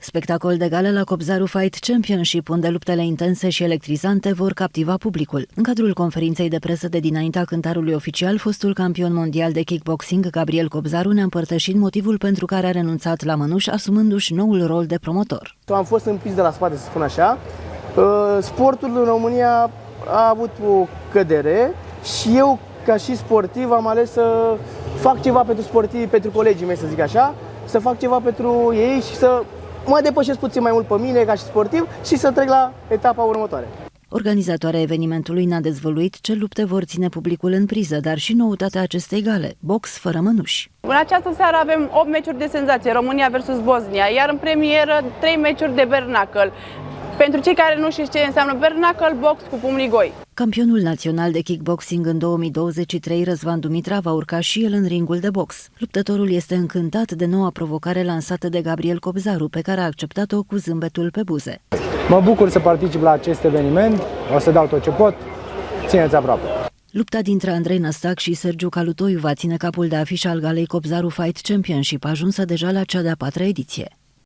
Spectacol de gală la Kobzaru Fight Championship, unde luptele intense și electrizante vor captiva publicul. În cadrul conferinței de presă de dinaintea cântarului oficial, fostul campion mondial de kickboxing, Gabriel Kobzaru, ne-a împărtășit motivul pentru care a renunțat la mănuși, asumându-și noul rol de promotor. Am fost împins de la spate, să spun așa. Sportul în România a avut o cădere și eu, ca și sportiv, am ales să fac ceva pentru sportivi, pentru colegii mei, să zic așa, să fac ceva pentru ei și să mă depășesc puțin mai mult pe mine ca și sportiv și să trec la etapa următoare. Organizatoarea evenimentului n-a dezvăluit ce lupte vor ține publicul în priză, dar și noutatea acestei gale, box fără mănuși. În această seară avem 8 meciuri de senzație, România versus Bosnia, iar în premieră 3 meciuri de bare knuckle. Pentru cei care nu știu ce înseamnă bare knuckle, box cu pumnii goi. Campionul național de kickboxing în 2023, Răzvan Dumitra, va urca și el în ringul de box. Luptătorul este încântat de noua provocare lansată de Gabriel Kobzaru, pe care a acceptat-o cu zâmbetul pe buze. Mă bucur să particip la acest eveniment, o să dau tot ce pot, țineți aproape. Lupta dintre Andrei Năstac și Sergiu Calutoiu va ține capul de afiș al galei Kobzaru Fight Championship, ajunsă deja la cea de-a 4-a ediție.